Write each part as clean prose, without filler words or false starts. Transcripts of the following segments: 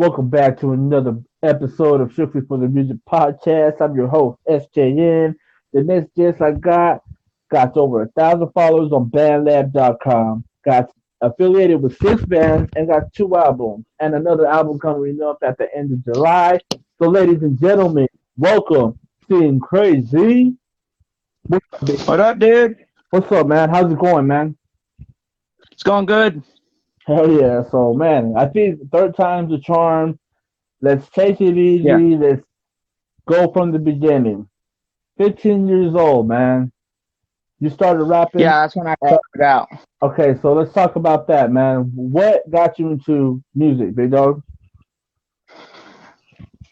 Welcome back to another episode of Srictly for the Music Podcast. I'm your host, S.K.N. The next guest I got over 1,000 followers on bandlab.com. Got affiliated with 6 bands and got 2 albums and another album coming up at the end of July. So, ladies and gentlemen, welcome, Ceen Crazy. What's up, What up, dude? What's up, man? How's it going, man? It's going good. Hell yeah. So, man, I think third time's a charm. Let's take it Yeah. easy. Let's go from the beginning. 15 years old, man. You started rapping. Yeah, that's when I At, started out. okay, so let's talk about that, man. What got you into music, big dog?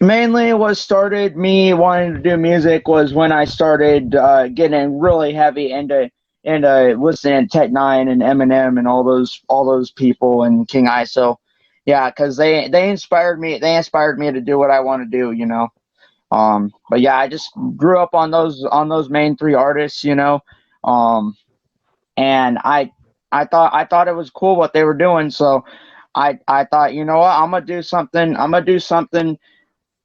Mainly what started me wanting to do music was when I started getting really heavy into listening to Tech Nine and Eminem and all those people and King ISO. Yeah, because they inspired me. They inspired me to do what I want to do. But yeah, I just grew up on those main three artists. Um, and I thought it was cool what they were doing. So I thought, you know what, I'm gonna do something. I'm gonna do something.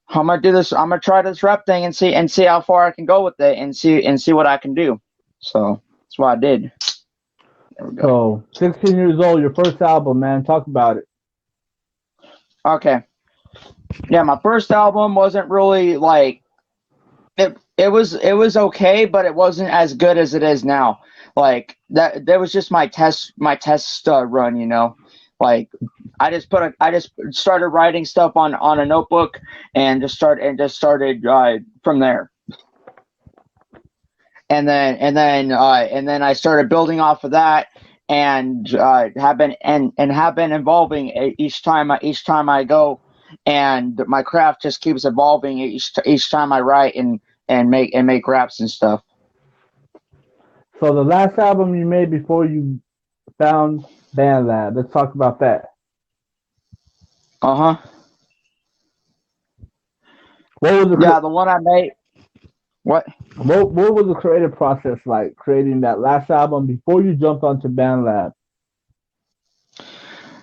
I'm gonna do this. I'm gonna try this rap thing and see how far I can go with it and see what I can do. So that's what I did. There we go. So, 16 years old, your first album, man. Talk about it. Okay. Yeah, my first album wasn't really like it. It was okay, but it wasn't as good as it is now. Like that was just my test run. Like I just started writing stuff on a notebook and just started from there. And then I started building off of that, and have been evolving each time I go, and my craft just keeps evolving each time I write and make raps and stuff. So, the last album you made before you found BandLab, let's talk about that. Uh huh. What was the Yeah, the one I made. What? what was the creative process like creating that last album before you jumped onto BandLab?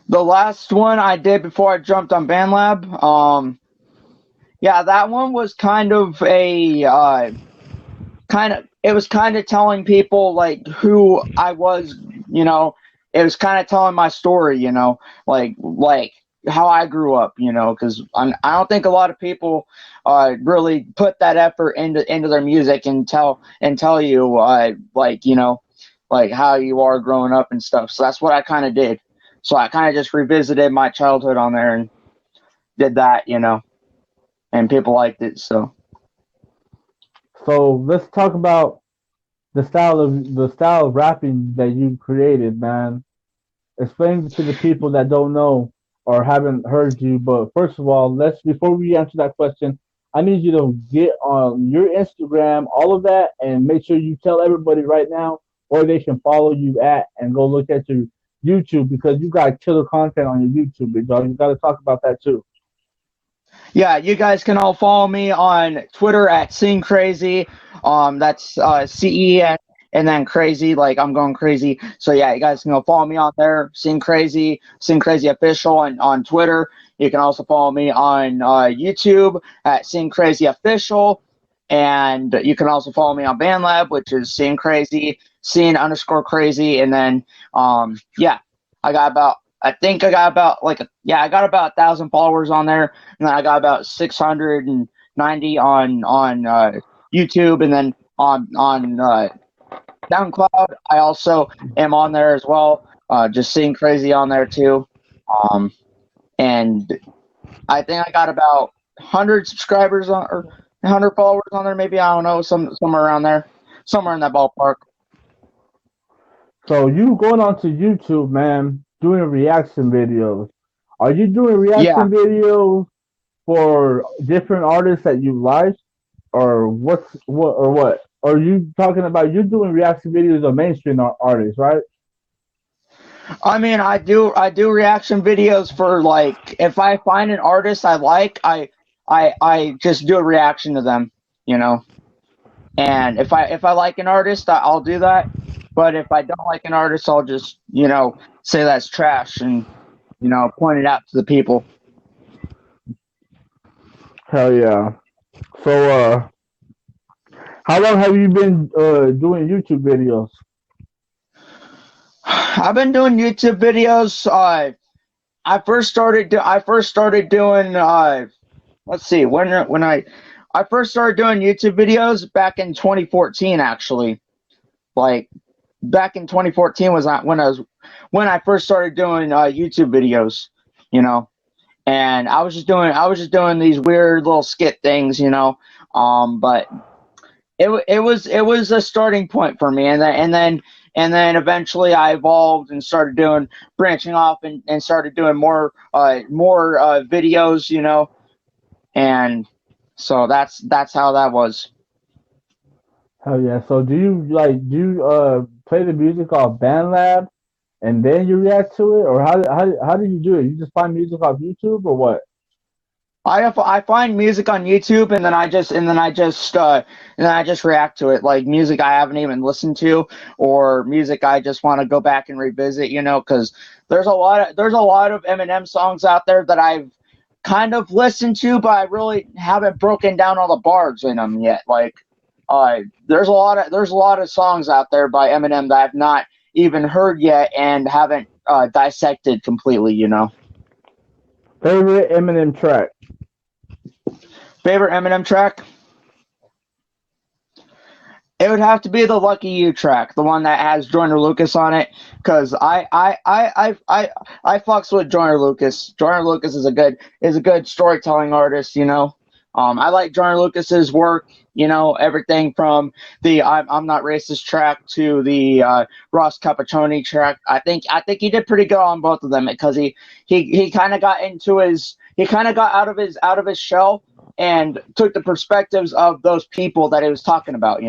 The last one I did before I jumped on BandLab. Yeah, that one was kind of a it was kind of telling people like who I was, you know. It was kind of telling my story, like how I grew up, because I don't think a lot of people really put that effort into their music and tell you like how you are growing up and stuff. So that's what I kind of did. So I kind of just revisited my childhood on there and did that, and people liked it. So So, let's talk about the style of rapping that you created, man. Explain to the people that don't know or haven't heard you. But first of all, let's before we answer that question, I need you to get on your Instagram, all of that, and make sure you tell everybody right now where they can follow you at and go look at your YouTube because you got killer content on your YouTube, big dog. You got to talk about that too. yeah, you guys can all follow me on Twitter at Ceen Crazy. That's CEN and then crazy, like I'm going crazy. So yeah, you guys can go follow me on there, Ceen Crazy Official, on Twitter. You can also follow me on YouTube at Ceen Crazy Official, and you can also follow me on BandLab, which is Ceen Crazy, Ceen_Crazy, and then yeah, I got about. I think I got about I got about 1,000 followers on there, and then I got about 690 on YouTube, and then on SoundCloud. I also am on there as well. Just seeing crazy on there too. Um, and I think I got about 100 subscribers or 100 followers on there. Maybe I don't know, somewhere around there, somewhere in that ballpark. So you going onto YouTube, man, doing reaction videos. Are you doing Yeah. reaction videos for different artists that you like, or what? Are you talking about you doing reaction videos of mainstream artists, right? I mean, I do reaction videos for like if I find an artist I like, I just do a reaction to them, you know. And if I like an artist, I'll do that. But if I don't like an artist, I'll just say that's trash and point it out to the people. Hell yeah. So, how long have you been doing YouTube videos? I've been doing YouTube videos. I first started doing. Let's see. When I first started doing YouTube videos back in 2014. Actually, like back in 2014 was when I first started doing YouTube videos. You know, and I was just doing these weird little skit things. But it was a starting point for me, and then eventually I evolved and started doing branching off and started doing more videos, and so that's how that was. Hell yeah. So, do you play the music off BandLab and then you react to it, or how do you do it? You just find music off YouTube or what? I find music on YouTube, and then I just react to it, like music I haven't even listened to, or music I just want to go back and revisit, because there's a lot of Eminem songs out there that I've kind of listened to, but I really haven't broken down all the bars in them yet. Like, there's a lot of songs out there by Eminem that I've not even heard yet and haven't dissected completely. Favorite Eminem track? Favorite Eminem track? It would have to be the Lucky You track, the one that has Joyner Lucas on it, because I fucks with Joyner Lucas. Joyner Lucas is a good storytelling artist. I like Joyner Lucas's work. Everything from the I'm Not Racist track to the Ross Cappuccini track. I think he did pretty good on both of them because he kind of got he kind of got out of his shell and took the perspectives of those people that he was talking about.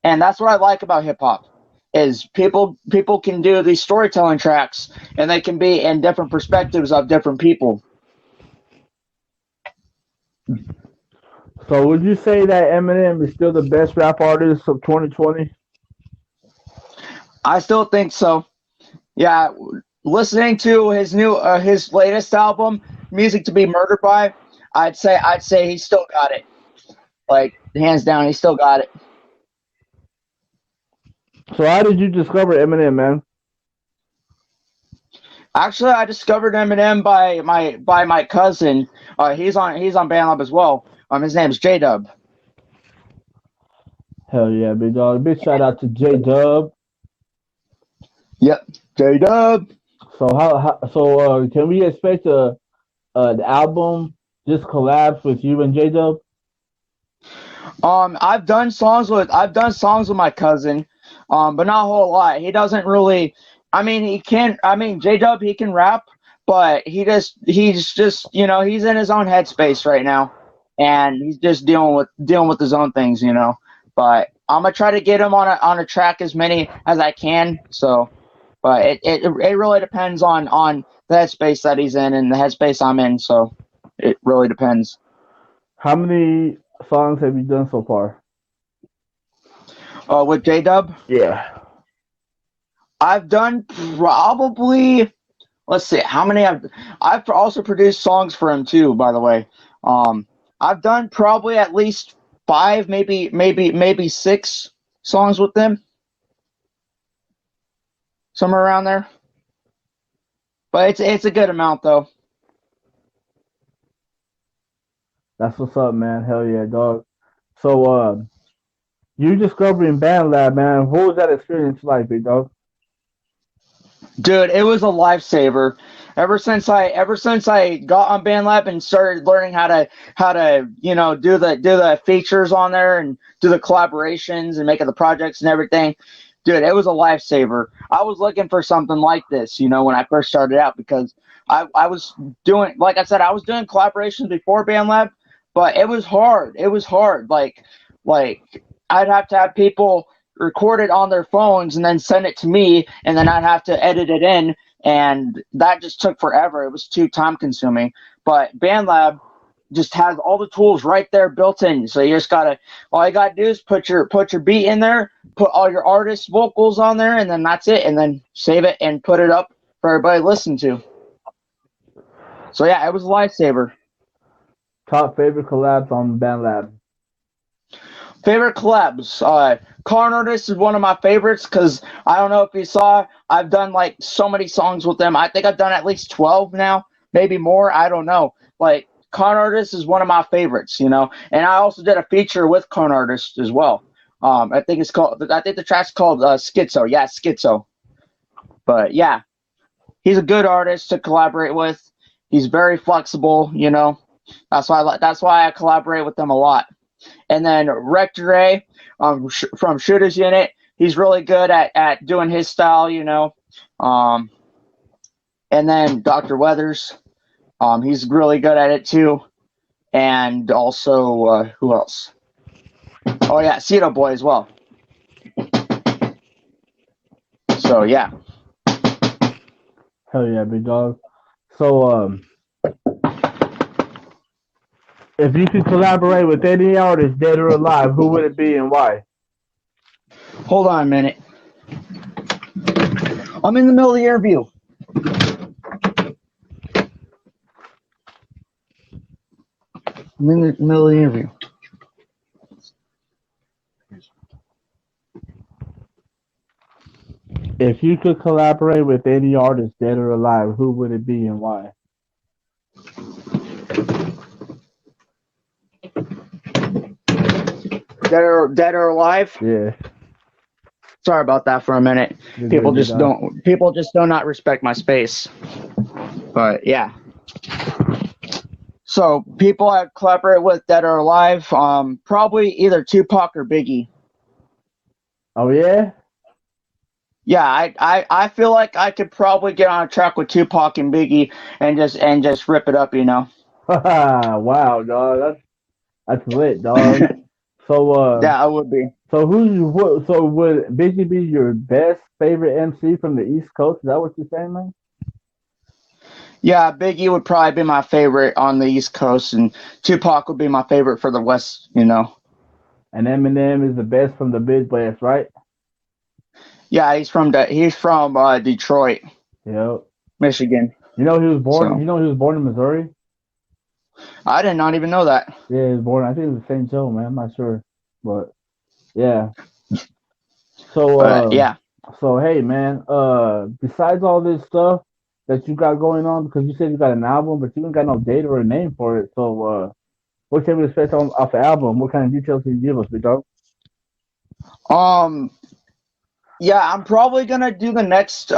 And that's what I like about hip hop is people can do these storytelling tracks and they can be in different perspectives of different people. So, would you say that Eminem is still the best rap artist of 2020? I still think so. Yeah, listening to his latest album, Music to Be Murdered By, I'd say he still got it. Like hands down, he still got it. So, how did you discover Eminem, man? Actually, I discovered Eminem by my cousin. He's on BandLab as well. His name's J Dub. Hell yeah, big dog. Big shout out to J Dub. Yep, J Dub. So can we expect the album just collabs with you and J Dub? I've done songs with my cousin, but not a whole lot. He doesn't really. I mean, he can. I mean, J Dub he can rap, but he's just he's in his own headspace right now, and he's just dealing with his own things. But I'm gonna try to get him on a track as many as I can. So, but it really depends on the headspace that he's in and the headspace I'm in. So, it really depends. How many songs have you done so far? With J Dub. Yeah. I've done probably, let's see how many I've also produced songs for him too, by the way. I've done probably at least five, maybe six songs with them, somewhere around there. But it's a good amount though. That's what's up, man. Hell yeah, dog. So you discovering BandLab, man. What was that experience like, big dog? Dude, it was a lifesaver. Ever since I got on BandLab and started learning how to do the features on there and do the collaborations and making the projects and everything, dude, it was a lifesaver. I was looking for something like this, when I first started out because I was doing, like I said, I was doing collaborations before BandLab, but it was hard. It was hard. Like I'd have to have people record it on their phones and then send it to me, and then I'd have to edit it in, and that just took forever. It was too time consuming. But BandLab just has all the tools right there built in. So all you gotta do is put your beat in there, put all your artist vocals on there, and then that's it. And then save it and put it up for everybody to listen to. So yeah, it was a lifesaver. Top favorite collabs on BandLab. Favorite collabs. Con Artist is one of my favorites because I don't know if you saw, I've done like so many songs with them. I think I've done at least 12 now, maybe more. I don't know. Like Con Artist is one of my favorites, you know. And I also did a feature with Con Artist as well. I think the track's called Schizo. Yeah, Schizo. But yeah, he's a good artist to collaborate with. He's very flexible, you know. That's why I collaborate with them a lot. And then Rector A from Shooter's Unit, he's really good at doing his style, you know. And then Dr. Weathers, he's really good at it too. And also, who else? Oh yeah, Cedo Boy as well. So yeah. Hell yeah, big dog. So if you could collaborate with any artist, dead or alive, who would it be and why? Hold on a minute. I'm in the middle of the interview. I'm in the middle of the interview. If you could collaborate with any artist, dead or alive, who would it be and why? Dead or alive? Yeah. Sorry about that for a minute. You're People good, just don't. People just do not respect my space. But yeah. So people I collaborate with that are alive, probably either Tupac or Biggie. Oh yeah? Yeah, I feel like I could probably get on a track with Tupac and Biggie and just rip it up, you know. Wow, dog. That's lit, dog. So Yeah, I would be. so would Biggie be your best favorite MC from the East Coast? Is that what you're saying, man? Yeah, Biggie would probably be my favorite on the East Coast, and Tupac would be my favorite for the West, you know. And Eminem is the best from the Midwest, right? Yeah, he's from Detroit, Yep. Michigan. You know he was born. So You know he was born in Missouri. I did not even know that. Yeah, he was born. I think it was St. Joe, man. I'm not sure, but yeah. So But yeah. so hey, man. Besides all this stuff that you got going on, because you said you got an album, but you ain't got no date or a name for it. So what can we expect off the album? What kind of details can you give us, big dog? Um. Yeah, I'm probably gonna do the next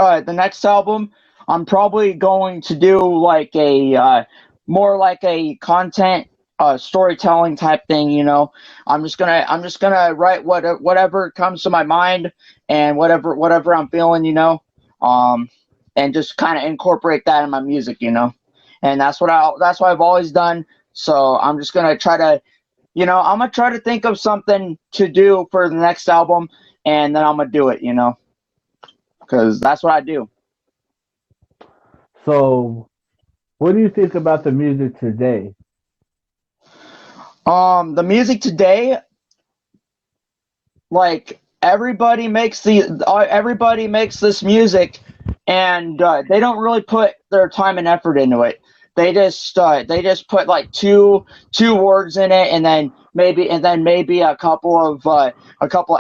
album. I'm probably going to do like a more like a content storytelling type thing. You know, I'm just gonna write whatever comes to my mind and whatever I'm feeling. You know, um, and just kind of incorporate that in my music. You know, and that's what I've always done. So I'm just gonna try to, you know, I'm gonna try to think of something to do for the next album, and then I'm gonna do it, you know, because that's what I do. So what do you think about the music today? The music today, like everybody makes this music, and they don't really put their time and effort into it. They just put like two words in it, and then maybe a couple of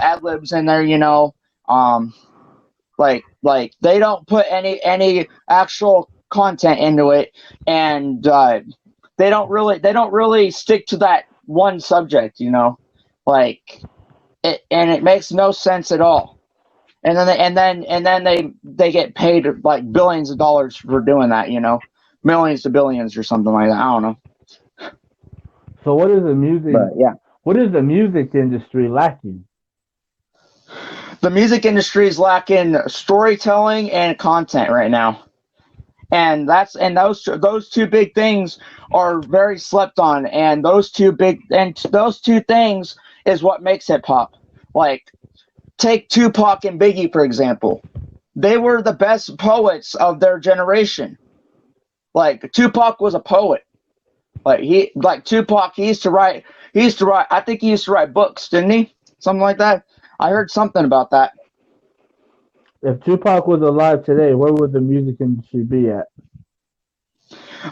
ad libs in there, you know. Um, like they don't put any actual content into it, and they don't really stick to that one subject, you know, like it makes no sense at all. And then they get paid like billions of dollars for doing that, you know, millions to billions or something like that. I don't know, So but yeah. what is the music industry lacking? The music industry is lacking storytelling and content right now. And those two big things are very slept on, and those two things is what makes hip hop. Like take Tupac and Biggie for example. They were the best poets of their generation. Like Tupac was a poet. Like Tupac, he used to write, I think he used to write books, didn't he? Something like that. I heard something about that. If Tupac was alive today, where would the music industry be at?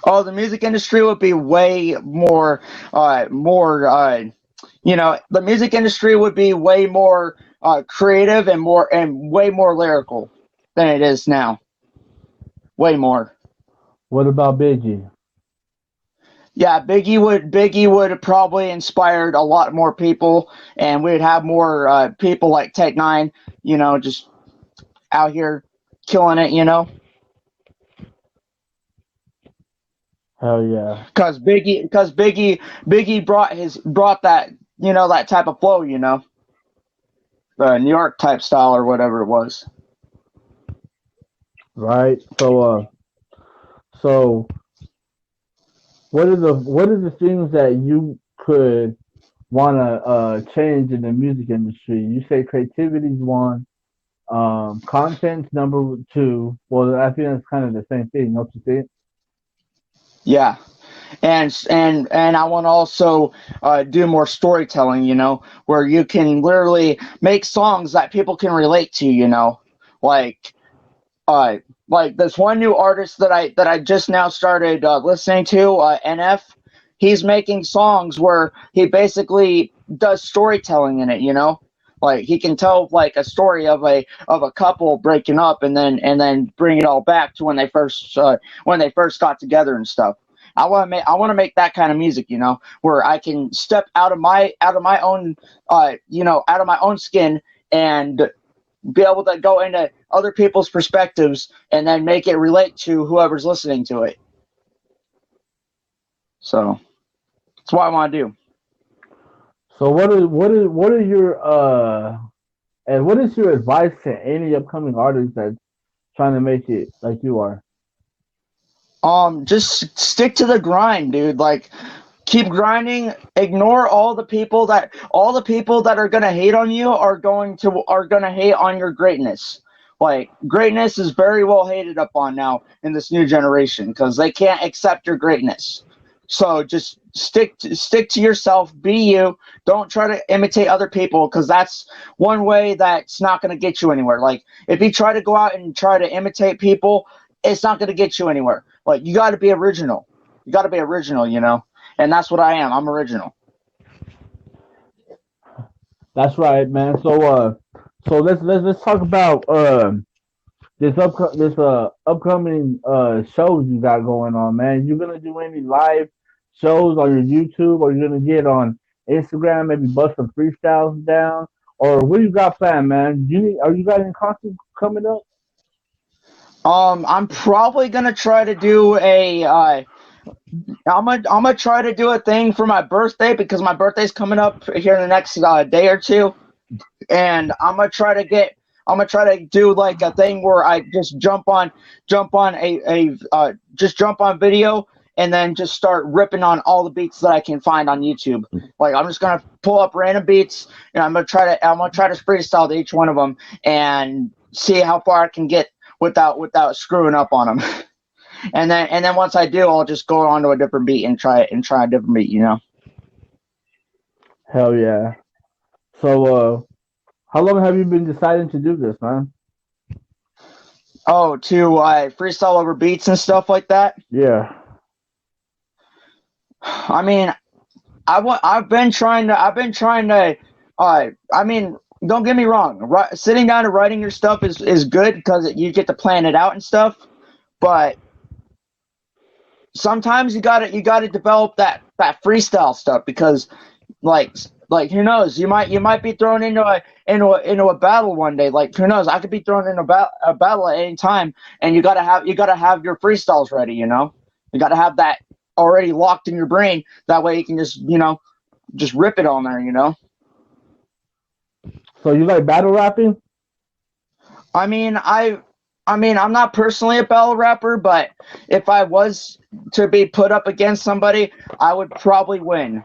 Oh, the music industry would be way more, the music industry would be way more creative and way more lyrical than it is now. Way more. What about Biggie? Yeah, Biggie would probably inspired a lot more people, and we'd have more people like Tech 9, just out here killing it, Hell yeah. Because Biggie brought that that type of flow, the New York type style or whatever it was. Right. So what are the things that you could want to change in the music industry? You say creativity is one, content's number two. Well, I think that's kind of the same thing, don't you think? Yeah, and I want to also do more storytelling, where you can literally make songs that people can relate to, like uh, like this one new artist that I just now started listening to, NF. He's making songs where he basically does storytelling in it, like he can tell like a story of a couple breaking up and then bring it all back to when they first got together and stuff. I want to make that kind of music, where I can step out of my own out of my own skin and be able to go into other people's perspectives and then make it relate to whoever's listening to it. So that's what I want to do. So what are your and what is your advice to any upcoming artist that's trying to make it like you are? Just stick to the grind, dude. Like, keep grinding. Ignore all the people that are gonna hate on you are gonna hate on your greatness. Like, greatness is very well hated upon now in this new generation because they can't accept your greatness. So just stick to yourself. Be you. Don't try to imitate other people because that's one way that's not gonna get you anywhere. Like, if you try to go out and try to imitate people, it's not gonna get you anywhere. Like, you got to be original. You got to be original, and that's what I am. I'm original. That's right, man. So let's talk about this upcoming shows you got going on, man. You gonna do any live shows on your YouTube, or you gonna get on Instagram, maybe bust some freestyles down, or what you got planned, man? Are you got any concerts coming up? I'm probably gonna try to do a. I'm gonna try to do a thing for my birthday because my birthday's coming up here in the next day or two, and I'm gonna try to do like a thing where I just jump on just jump on video and then just start ripping on all the beats that I can find on YouTube. Like, I'm just gonna pull up random beats and I'm gonna try to freestyle to each one of them and see how far I can get without screwing up on them. And then once I do, I'll just go on to a different beat and try a different beat. Hell yeah. How long have you been deciding to do this, man? Oh, to freestyle over beats and stuff like that. Yeah. I mean, I've been trying to. I mean, don't get me wrong. Sitting down and writing your stuff is good because you get to plan it out and stuff. But sometimes you gotta develop that freestyle stuff because like like who knows, you might be thrown into a battle one day. Like, who knows, I could be thrown in a battle at any time, and you gotta have your freestyles ready. You gotta have that already locked in your brain. That way you can just rip it on there. So you like battle rapping? I mean, I'm not personally a battle rapper, but if I was to be put up against somebody, I would probably win.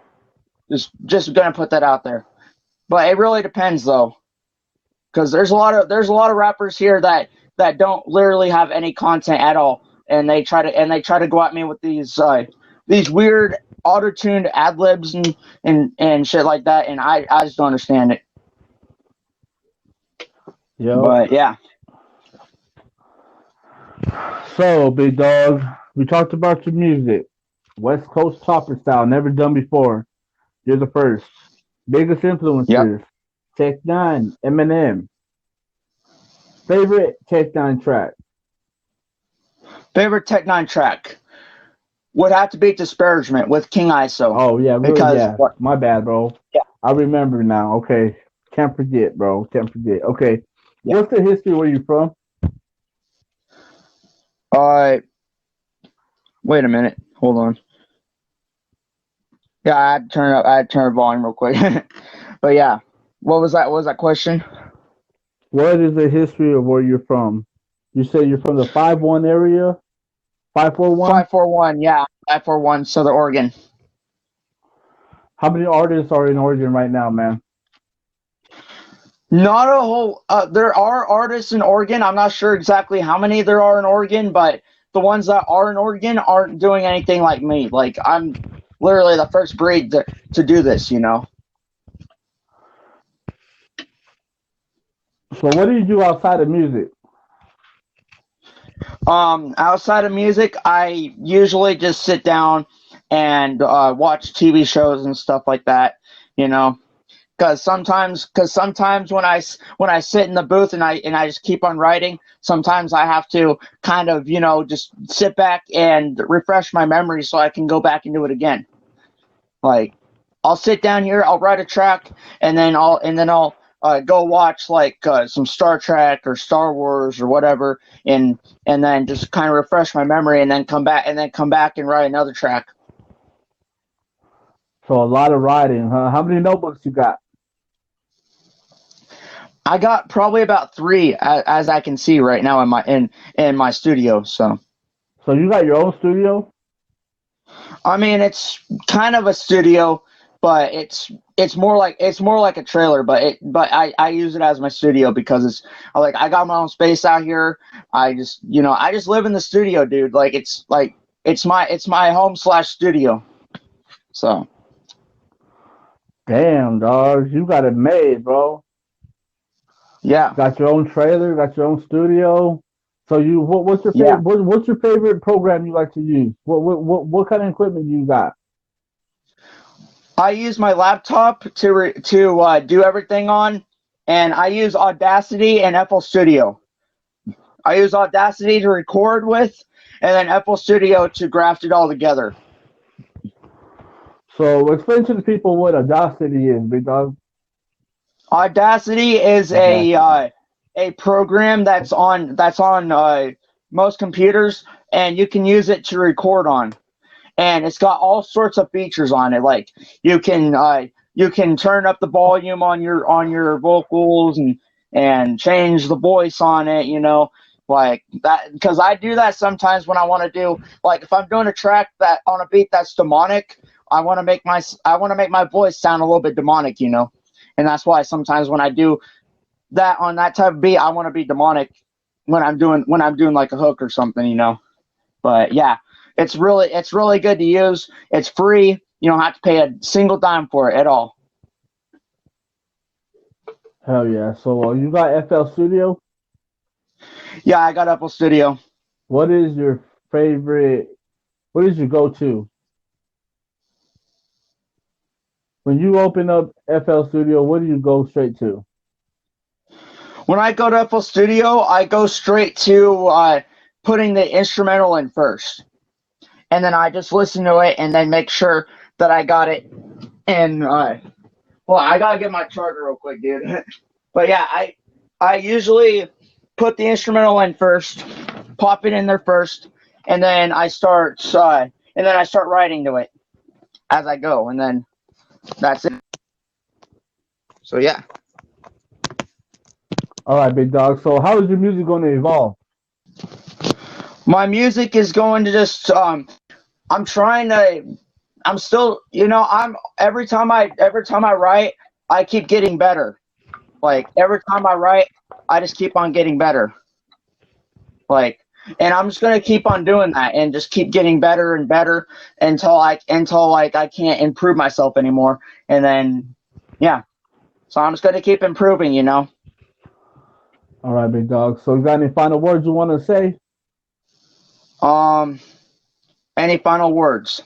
Just gonna put that out there. But it really depends though, because there's a lot of rappers here that don't literally have any content at all, and they try to go at me with these weird auto-tuned ad libs and shit like that, and I just don't understand it. Yo. But yeah. So, big dog. We talked about your music. West Coast topper style, never done before. You're the first. Biggest Yep. influences. Tech Nine, Eminem. Favorite Tech Nine track. Favorite Tech 9 track would have to be Disparagement with King ISO. Oh yeah, Because yeah. what? My bad, bro. Yeah, I remember now. Okay, can't forget, bro. Can't forget. Okay, yeah. what's the history where you from? Uh, Wait a minute. Hold on. Yeah, I had to turn volume real quick. But yeah, what was that question? What is the history of where you're from? You say you're from the 5-1 area? 541? 541. Yeah, 541 Southern Oregon. How many artists are in Oregon right now, man? Not a whole. There are artists in Oregon. I'm not sure exactly how many there are in Oregon, but the ones that are in Oregon aren't doing anything like me. Like I'm literally the first breed to do this. You know. So what do you do outside of music? Outside of music, I usually just sit down and watch TV shows and stuff like that. You know, because sometimes when I sit in the booth and I just keep on writing, sometimes I have to kind of just sit back and refresh my memory so I can go back and do it again. Like I'll sit down here, I'll write a track, and then I'll go watch like some Star Trek or Star Wars or whatever, and then just kind of refresh my memory, and then come back and write another track. So a lot of writing, huh? How many notebooks you got? I got probably about three as I can see right now in my studio. So So you got your own studio? I mean it's kind of a studio, but it's more like a trailer. I use it as my studio because it's like I got my own space out here. I just live in the studio, dude. Like it's my home slash studio. So Damn, dog, you got it made, bro. yeah, Got your own trailer, got your own studio. So what's your yeah. favorite what's your favorite program you like to use? What kind of equipment you got? I use my laptop to do everything on, and I use Audacity and FL Studio. I use Audacity to record with, and then FL Studio to graft it all together. So explain to the people what Audacity is, big dog. Audacity is Audacity. a program that's on most computers, and you can use it to record on. And it's got all sorts of features on it. Like you can turn up the volume on your vocals and change the voice on it. You know, like that because I do that sometimes when I want to do like if I'm doing a track that on a beat that's demonic. I want to make my voice sound a little bit demonic. You know, and that's why sometimes when I do that on that type of beat, I want to be demonic when I'm doing like a hook or something. You know. But yeah, it's really good to use. It's free. You don't have to pay a single dime for it at all. Hell yeah. So you got FL Studio? Yeah, I got Apple Studio. What is your favorite what is your go to? When you open up FL Studio, what do you go straight to? When I go to Apple Studio, I go straight to putting the instrumental in first, and then I just listen to it and then make sure that I got it in. Well, I gotta get my charger real quick, dude. But yeah, I usually put the instrumental in first, pop it in there first, and then I start writing to it as I go, and then that's it. So yeah, All right, big dog. So how is your music going to evolve? my music is going to just I'm trying to I'm still I'm every time I write I keep getting better. Like every time I write I just keep on getting better. Like and I'm just gonna keep on doing that and just keep getting better and better until like I can't improve myself anymore. And then yeah, so I'm just gonna keep improving. You know. All right, big dog. So you got any final words you want to say? Um. Any final words?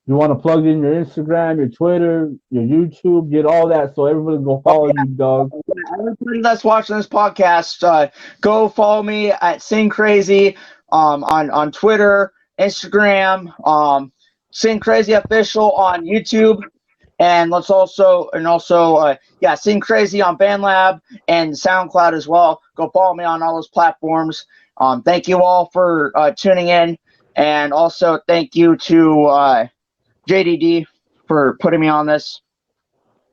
You want to plug in your Instagram, your Twitter, your YouTube, get all that so everybody can go Oh, follow you, dog. everybody that's watching this podcast, go follow me at Ceen Crazy on Twitter, Instagram, Ceen Crazy Official on YouTube, and Ceen Crazy on BandLab and SoundCloud as well. Go follow me on all those platforms. Thank you all for tuning in, and also thank you to JDD for putting me on this.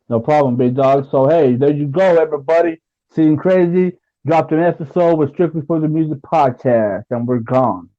No problem, big dog. So hey, there you go, everybody. Seeing crazy. Dropped an episode with Strictly for the Music podcast, and we're gone.